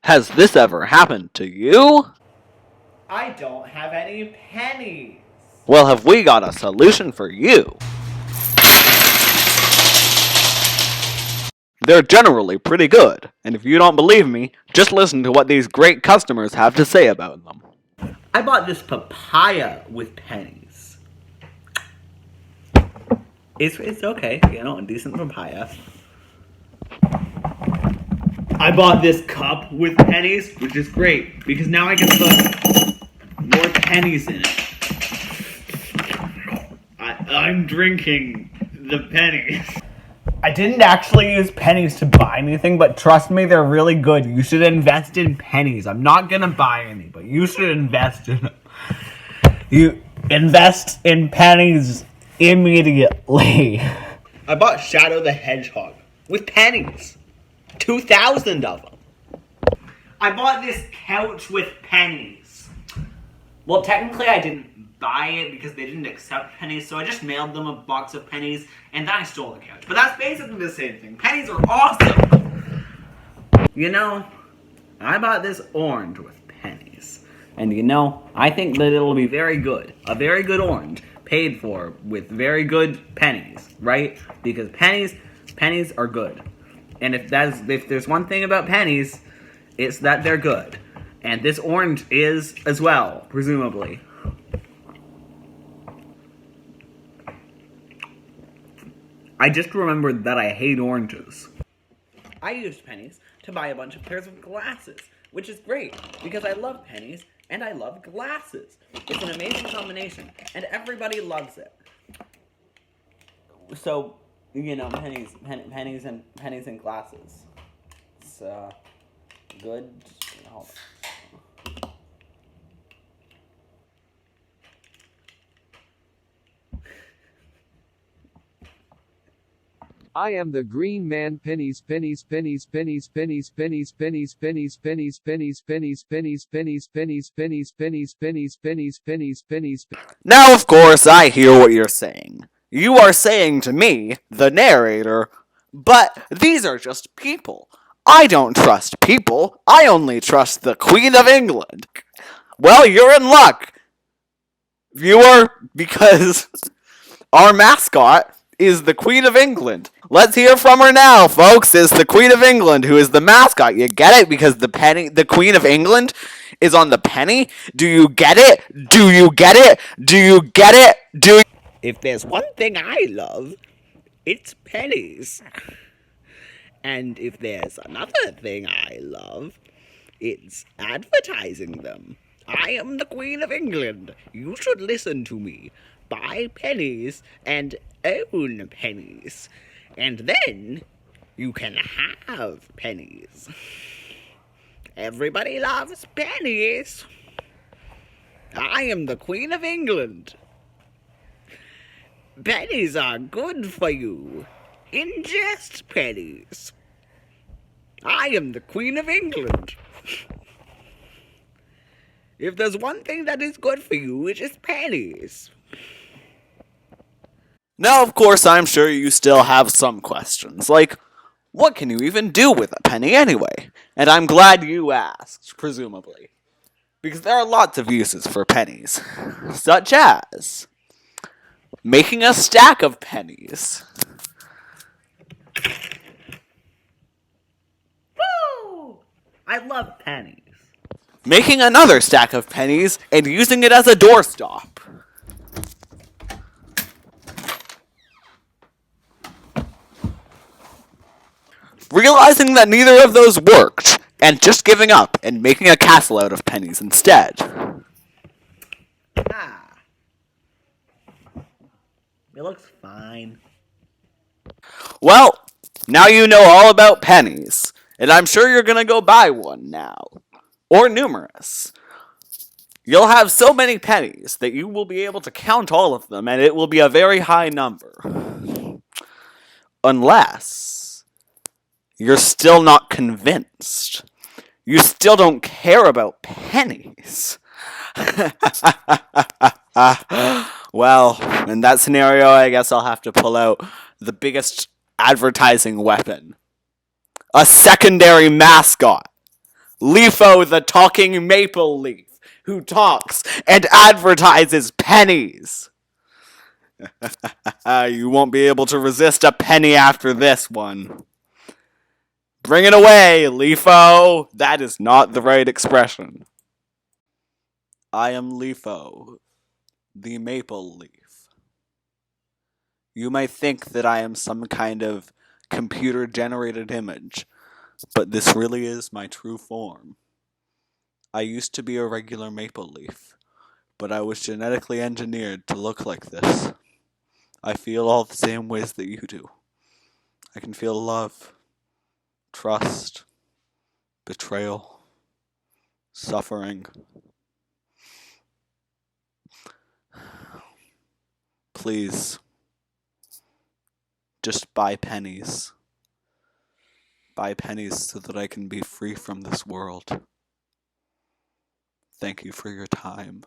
Has this ever happened to you? I don't have any pennies. Well, have we got a solution for you? They're generally pretty good, and if you don't believe me, just listen to what these great customers have to say about them. I bought this papaya with pennies. It's okay, a decent papaya. I bought this cup with pennies, which is great, because now I can put more pennies in it. I'm drinking the pennies. I didn't actually use pennies to buy anything, but trust me, they're really good. You should invest in pennies. I'm not gonna buy any, but you should invest in them. You invest in pennies immediately. I bought Shadow the Hedgehog with pennies. 2,000 of them. I bought this couch with pennies. Well, technically I didn't buy it because they didn't accept pennies, so I just mailed them a box of pennies, and then I stole the couch. But that's basically the same thing. Pennies are awesome! I bought this orange with pennies. And I think that it'll be very good. A very good orange, paid for with very good pennies, right? Because pennies are good. And if there's one thing about pennies, it's that they're good. And this orange is as well, presumably. I just remembered that I hate oranges. I used pennies to buy a bunch of pairs of glasses, which is great, because I love pennies and I love glasses. It's an amazing combination, and everybody loves it. So, pennies and glasses. It's good. Hold on. I am the green man. Pennies, pennies, pennies, pennies, pennies, pennies, pennies, pennies, pennies, pennies, pennies, pennies, pennies, pennies, pennies, pennies, pennies, pennies, pennies, pennies. Now, of course, I hear what you're saying. You are saying to me, the narrator, but these are just people. I don't trust people. I only trust the Queen of England. Well, you're in luck, viewer, because our mascot is the Queen of England. Let's hear from her now, folks. It's the Queen of England who is the mascot. You get it? Because the Queen of England is on the penny? Do you get it? Do you get it? Do you get it? If there's one thing I love, it's pennies. And if there's another thing I love, it's advertising them. I am the Queen of England. You should listen to me. Buy pennies and own pennies. And then you can have pennies. Everybody loves pennies. I am the Queen of England. Pennies are good for you. Ingest pennies. I am the Queen of England. If there's one thing that is good for you, it is pennies. Now, of course, I'm sure you still have some questions, like, what can you even do with a penny anyway? And I'm glad you asked, presumably. Because there are lots of uses for pennies, such as making a stack of pennies. Woo! I love pennies. Making another stack of pennies and using it as a doorstop. Realizing that neither of those worked, and just giving up and making a castle out of pennies instead. Ah. It looks fine. Well, now you know all about pennies, and I'm sure you're gonna go buy one now. Or numerous. You'll have so many pennies that you will be able to count all of them, and it will be a very high number. Unless you're still not convinced. You still don't care about pennies. Well, in that scenario, I guess I'll have to pull out the biggest advertising weapon. A secondary mascot. Leafo the talking maple leaf, who talks and advertises pennies. You won't be able to resist a penny after this one. Bring it away, Leafo. That is not the right expression. I am Leafo, the maple leaf. You might think that I am some kind of computer-generated image, but this really is my true form. I used to be a regular maple leaf, but I was genetically engineered to look like this. I feel all the same ways that you do. I can feel love, trust, betrayal, suffering. Please, just buy pennies. Buy pennies so that I can be free from this world. Thank you for your time.